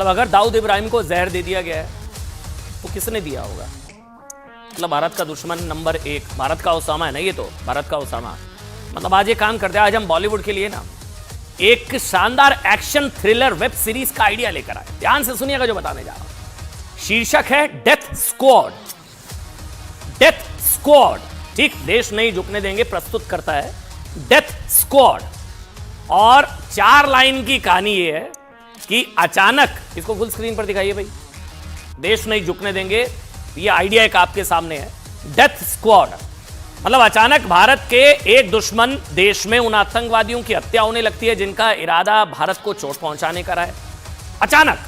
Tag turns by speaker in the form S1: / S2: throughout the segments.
S1: मतलब अगर दाऊद इब्राहिम को जहर दे दिया गया है तो किसने दिया होगा? मतलब भारत का दुश्मन नंबर 1 भारत का ओसामा है ना, ये तो भारत का ओसामा। मतलब आज ये काम करते हैं, आज हम बॉलीवुड के लिए ना एक शानदार एक्शन थ्रिलर वेब सीरीज का आइडिया लेकर आए। ध्यान से सुनिएगा जो बताने जा रहा हूं। शीर्षक है डेथ स्क्वाड। डेथ स्क्वाड, ठीक, देश नहीं झुकने देंगे प्रस्तुत करता है डेथ स्क्वाड। और 4 लाइन की कहानी ये है कि अचानक, इसको फुल स्क्रीन पर दिखाइए भाई, देश नहीं झुकने देंगे, ये आइडिया एक आपके सामने है, डेथ स्क्वाड। मतलब अचानक भारत के एक दुश्मन देश में उन आतंकवादियों की हत्या होने लगती है जिनका इरादा भारत को चोट पहुंचाने का रहा है। अचानक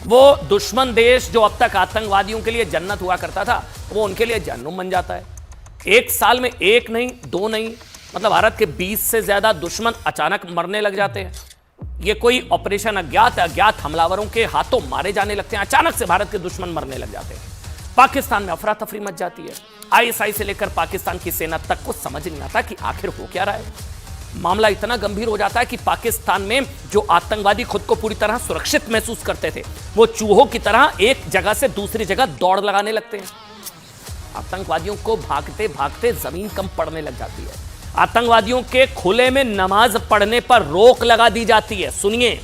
S1: वो दुश्मन देश जो अब तक आतंकवादियों के लिए जन्नत हुआ करता था, वो उनके लिए जहन्नुम बन जाता है। एक साल में 1 नहीं 2 नहीं, मतलब भारत के 20 से ज्यादा दुश्मन अचानक मरने लग जाते हैं। ये कोई ऑपरेशन अज्ञात हमलावरों के हाथों मारे जाने लगते हैं। अचानक से भारत के दुश्मन मरने लग जाते हैं। पाकिस्तान में अफरा तफरी मच जाती है। आईएसआई से लेकर पाकिस्तान की सेना तक को समझ नहीं आता कि आखिर हो क्या रहा है। मामला इतना गंभीर हो जाता है कि पाकिस्तान में जो आतंकवादी खुद को पूरी तरह सुरक्षित महसूस करते थे, वो चूहों की तरह एक जगह से दूसरी जगह दौड़ लगाने लगते हैं। आतंकवादियों को भागते भागते जमीन कम पड़ने लग जाती है। आतंकवादियों के खुले में नमाज पढ़ने पर रोक लगा दी जाती है। सुनिए,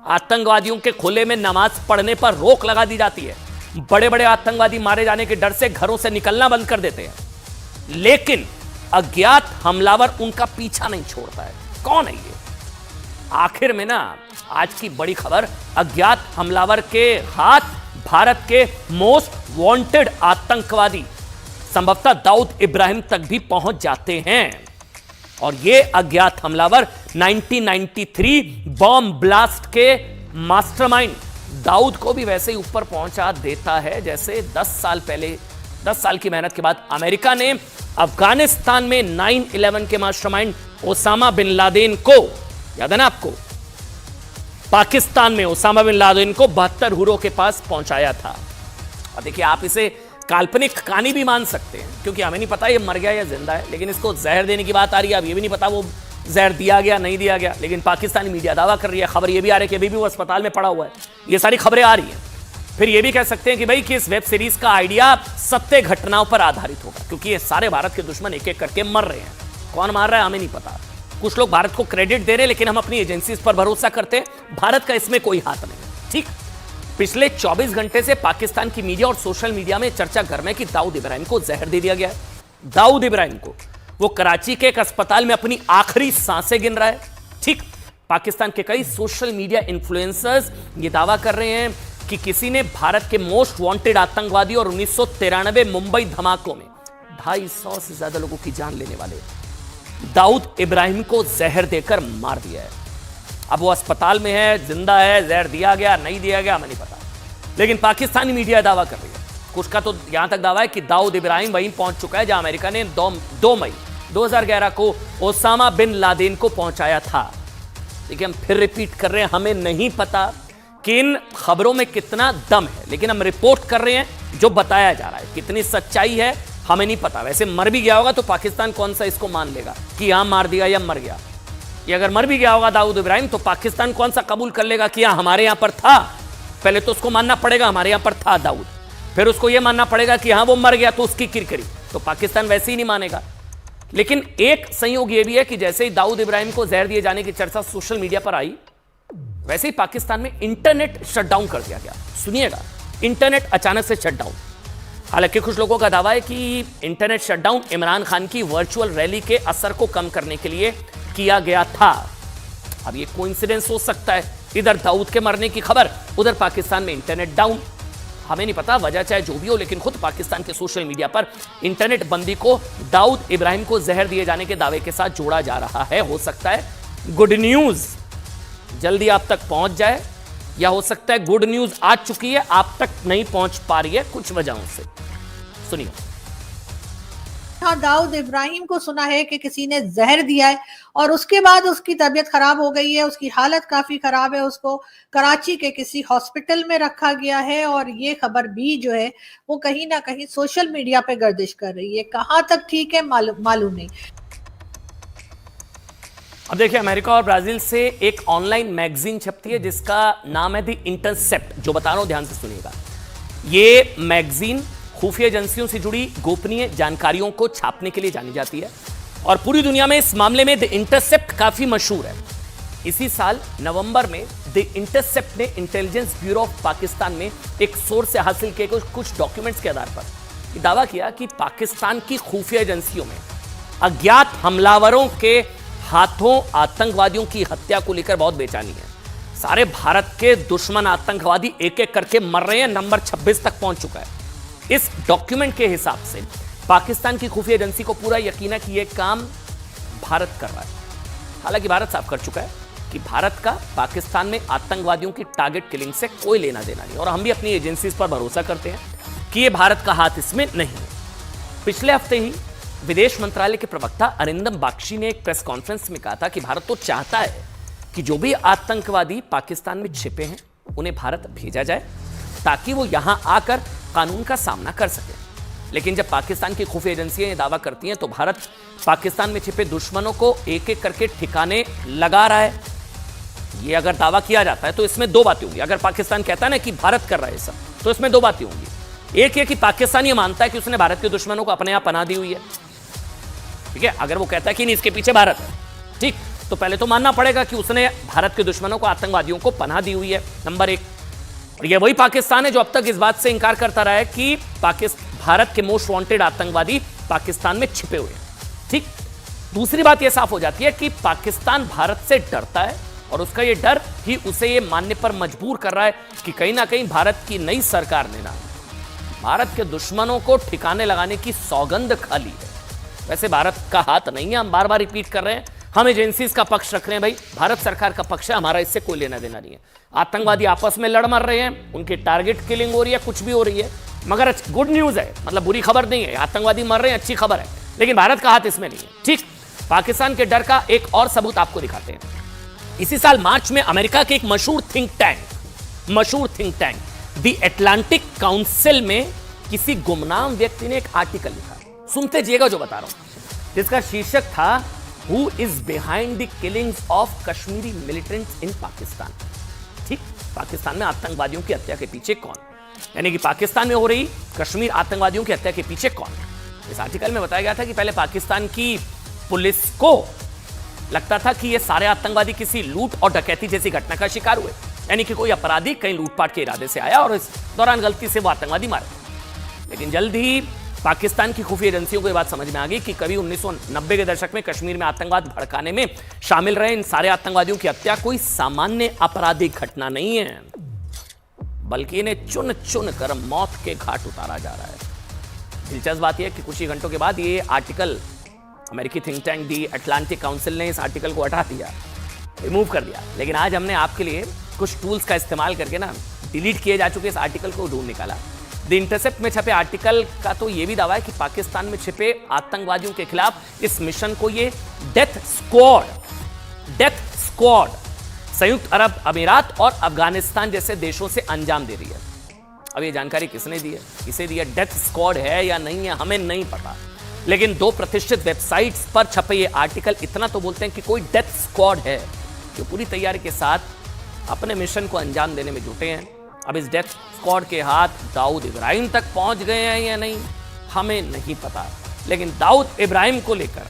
S1: आतंकवादियों के खुले में नमाज पढ़ने पर रोक लगा दी जाती है। बड़े बड़े आतंकवादी मारे जाने के डर से घरों से निकलना बंद कर देते हैं। लेकिन अज्ञात हमलावर उनका पीछा नहीं छोड़ता है। कौन है ये? आखिर में ना आज की बड़ी खबर, अज्ञात हमलावर के हाथ भारत के मोस्ट वांटेड आतंकवादी संभवतः दाऊद इब्राहिम तक भी पहुंच जाते हैं। और ये अज्ञात हमलावर 1993 बॉम्ब ब्लास्ट के मास्टरमाइंड दाऊद को भी वैसे ही ऊपर पहुंचा देता है जैसे 10 साल पहले, 10 साल की मेहनत के बाद अमेरिका ने अफगानिस्तान में 9/11 के मास्टरमाइंड ओसामा बिन लादेन को, याद है ना आपको, पाकिस्तान में ओसामा बिन लादेन को 72 हुरों के पास पहुंचाया था। और देखिए, आप इसे काल्पनिक कहानी भी मान सकते हैं क्योंकि हमें नहीं पता ये मर गया या जिंदा है, लेकिन इसको जहर देने की बात आ रही है। अब ये भी नहीं पता वो जहर दिया गया नहीं दिया गया, लेकिन पाकिस्तानी मीडिया दावा कर रही है। खबर ये भी आ रही है कि अभी भी वो अस्पताल में पड़ा हुआ है। ये सारी खबरें आ रही हैं। फिर ये भी कह सकते हैं कि भाई कि इस वेब सीरीज का आइडिया सत्य घटनाओं पर आधारित होगा क्योंकि ये सारे भारत के दुश्मन एक एक करके मर रहे हैं। कौन मार रहा है हमें नहीं पता। कुछ लोग भारत को क्रेडिट दे रहे हैं, लेकिन हम अपनी एजेंसीज पर भरोसा करते हैं। भारत का इसमें कोई हाथ नहीं। ठीक, पिछले 24 घंटे से पाकिस्तान की मीडिया और सोशल मीडिया में चर्चा गर्म है कि दाऊद इब्राहिम को जहर दे दिया गया है। दाऊद इब्राहिम को, वो कराची के एक अस्पताल में अपनी आखिरी सांसें गिन रहा है। ठीक, पाकिस्तान के कई सोशल मीडिया इन्फ्लुएंसर्स ये दावा कर रहे हैं कि किसी ने भारत के मोस्ट वांटेड आतंकवादी और 1993 मुंबई धमाकों में 250 से ज्यादा लोगों की जान लेने वाले दाऊद इब्राहिम को जहर देकर मार दिया है। अब वो अस्पताल में है, जिंदा है, जहर दिया गया नहीं दिया गया हमें नहीं पता, लेकिन पाकिस्तानी मीडिया दावा कर रही है। कुछ का तो यहां तक दावा है कि दाऊद इब्राहिम वहीं पहुंच चुका है जहां अमेरिका ने 2 मई 2011 को ओसामा बिन लादेन को पहुंचाया था। देखिए, हम फिर रिपीट कर रहे हैं, हमें नहीं पता कि इन खबरों में कितना दम है, लेकिन हम रिपोर्ट कर रहे हैं जो बताया जा रहा है। कितनी सच्चाई है हमें नहीं पता। वैसे मर भी गया होगा तो पाकिस्तान कौन सा इसको मान लेगा कि यहां मार दिया या मर गया। ये अगर मर भी गया होगा दाऊद इब्राहिम तो पाकिस्तान कौन सा कबूल कर लेगा कि हमारे यहां पर था। पहले तो उसको मानना पड़ेगा हमारे यहां पर था दाऊद, फिर उसको यह मानना पड़ेगा कि हां वो मर गया तो उसकी किरकिरी, तो पाकिस्तान वैसे ही नहीं मानेगा। लेकिन एक संयोग यह भी है कि जैसे ही दाऊद इब्राहिम को जहर दिए जाने की चर्चा सोशल मीडिया पर आई, वैसे ही पाकिस्तान में इंटरनेट शटडाउन कर दिया गया। सुनिएगा, इंटरनेट अचानक से शटडाउन। हालांकि कुछ लोगों का दावा है कि इंटरनेट शटडाउन इमरान खान की वर्चुअल रैली के असर को कम करने के लिए किया गया था। अब ये कोइंसिडेंस हो सकता है, इधर दाऊद के मरने की खबर, उधर पाकिस्तान में इंटरनेट डाउन। हमें नहीं पता वजह चाहे जो भी हो, लेकिन खुद पाकिस्तान के सोशल मीडिया पर इंटरनेट बंदी को दाऊद इब्राहिम को जहर दिए जाने के दावे के साथ जोड़ा जा रहा है। हो सकता है गुड न्यूज जल्दी आप तक पहुंच जाए, या हो सकता है गुड न्यूज आ चुकी है, आप तक नहीं पहुंच पा रही है कुछ वजहों से। सुनिए,
S2: हाँ, दाऊद इब्राहिम को सुना है कि किसी ने जहर दिया है और उसके बाद उसकी तबीयत खराब हो गई है, उसकी हालत काफी खराब है, उसको कराची के किसी हॉस्पिटल में रखा गया है। और ये खबर भी जो है वो कहीं ना कहीं सोशल मीडिया पे गर्दिश कर रही है। कहाँ तक ठीक है मालूम नहीं।
S1: अब देखिए, अमेरिका और ब्राजील से एक ऑनलाइन मैगजीन छपती है जिसका नाम है द इंटरसेप्ट। जो बता रहा हूं ध्यान से सुनिएगा। ये मैगजीन खुफिया एजेंसियों से जुड़ी गोपनीय जानकारियों को छापने के लिए जानी जाती है और पूरी दुनिया में इस मामले में द इंटरसेप्ट काफी मशहूर है। इसी साल नवंबर में द इंटरसेप्ट ने इंटेलिजेंस ब्यूरो ऑफ पाकिस्तान में एक सोर्स से हासिल किए कुछ डॉक्यूमेंट्स के आधार पर दावा किया कि पाकिस्तान की खुफिया एजेंसियों में अज्ञात हमलावरों के हाथों आतंकवादियों की हत्या को लेकर बहुत बेचैनी है। सारे भारत के दुश्मन आतंकवादी एक एक करके मर रहे हैं, नंबर 26 तक पहुंच चुका है। इस डॉक्यूमेंट के हिसाब से पाकिस्तान की खुफिया एजेंसी को पूरा यकीन है कि यह काम भारत कर रहा है। हालांकि भारत साफ कर चुका है कि भारत का पाकिस्तान में आतंकवादियों की टारगेट किलिंग से कोई लेना देना नहीं, और हम भी अपनी एजेंसीज पर भरोसा करते हैं कि यह भारत का हाथ इसमें नहीं है। पिछले हफ्ते ही विदेश मंत्रालय के प्रवक्ता अरिंदम बागची ने एक प्रेस कॉन्फ्रेंस में कहा था कि भारत तो चाहता है कि जो भी आतंकवादी पाकिस्तान में छिपे हैं उन्हें भारत भेजा जाए ताकि वो यहां आकर कानून का सामना कर सके। लेकिन जब पाकिस्तान की खुफिया एजेंसियां ये दावा करती हैं तो भारत पाकिस्तान में छिपे दुश्मनों को एक एक करके ठिकाने लगा रहा है। ये अगर दावा किया जाता है तो इसमें दो बातें होंगी। अगर पाकिस्तान कहता है ना कि भारत कर रहा है सब, तो इसमें दो बातें होंगी। एक ये कि पाकिस्तान ये मानता है कि उसने भारत के दुश्मनों को अपने यहां पनाह दी हुई है, ठीक है। अगर वो कहता है कि नहीं इसके पीछे भारत है, ठीक, तो पहले तो मानना पड़ेगा कि उसने भारत के दुश्मनों को, आतंकवादियों को पनाह दी हुई है, नंबर एक। और ये वही पाकिस्तान है जो अब तक इस बात से इंकार करता रहा है कि भारत के मोस्ट वांटेड आतंकवादी पाकिस्तान में छिपे हुए हैं, ठीक। दूसरी बात यह साफ हो जाती है कि पाकिस्तान भारत से डरता है और उसका यह डर ही उसे यह मानने पर मजबूर कर रहा है कि कहीं ना कहीं भारत की नई सरकार ने ना भारत के दुश्मनों को ठिकाने लगाने की सौगंध खा ली है। वैसे भारत का हाथ नहीं है, हम बार बार रिपीट कर रहे हैं, हम एजेंसीज का पक्ष रख रहे हैं। भाई भारत सरकार का पक्ष है, हमारा इससे कोई लेना देना नहीं है। आतंकवादी आपस में लड़ मर रहे हैं, उनकी टारगेट किलिंग हो रही है, कुछ भी हो रही है, मगर गुड न्यूज है, मतलब बुरी खबर नहीं है। आतंकवादी मर रहे हैं, अच्छी खबर है, लेकिन भारत का हाथ इसमें नहीं है, ठीक। पाकिस्तान के डर का एक और सबूत आपको दिखाते हैं। इसी साल मार्च में अमेरिका के एक मशहूर think tank the Atlantic council में किसी गुमनाम व्यक्ति ने एक आर्टिकल लिखा, सुनते जाइएगा जो बता रहा हूं, जिसका शीर्षक था who is behind the killings of Kashmiri militants in Pakistan. ठीक, पाकिस्तान में आतंकवादियों की हत्या के पीछे कौन, यानी कि पाकिस्तान में हो रही कश्मीर आतंकवादियों की हत्या के पीछे कौन। इस आर्टिकल में बताया गया था कि पहले पाकिस्तान की पुलिस को लगता था कि ये सारे आतंकवादी किसी लूट और डकैती जैसी घटना का शिकार हुए, यानी कि कोई अपराधी कहीं लूटपाट के इरादे से आया और इस दौरान गलती से वो आतंकवादी मारे। लेकिन जल्द ही पाकिस्तान की खुफिया एजेंसियों को यह बात समझ में आ गई कि कभी 1990 के दशक में कश्मीर में आतंकवाद भड़काने में शामिल रहे इन सारे आतंकवादियों की हत्या कोई सामान्य आपराधिक घटना नहीं है, बल्कि इन्हें चुन चुन कर मौत के घाट उतारा जा रहा है। दिलचस्प बात यह कि कुछ ही घंटों के बाद ये आर्टिकल अमेरिकी थिंक टैंक दी अटलांटिक काउंसिल ने इस आर्टिकल को हटा दिया, रिमूव कर दिया। लेकिन आज हमने आपके लिए कुछ टूल्स का इस्तेमाल करके ना डिलीट किए जा चुके इस आर्टिकल को ढूंढ निकाला। द इंटरसेप्ट में छपे आर्टिकल का तो ये भी दावा है कि पाकिस्तान में छिपे आतंकवादियों के खिलाफ इस मिशन को ये डेथ स्क्वाड संयुक्त अरब अमीरात और अफगानिस्तान जैसे देशों से अंजाम दे रही है। अब ये जानकारी किसने दी है, किसे दी है, डेथ स्क्वाड है या नहीं है, हमें नहीं पता। लेकिन दो प्रतिष्ठित वेबसाइट्स पर छपे ये आर्टिकल इतना तो बोलते हैं कि कोई डेथ स्क्वाड है जो पूरी तैयारी के साथ अपने मिशन को अंजाम देने में जुटे हैं। अब इस डेथ स्क्वाड के हाथ दाऊद इब्राहिम तक पहुंच गए हैं या नहीं, हमें नहीं पता। लेकिन दाऊद इब्राहिम को लेकर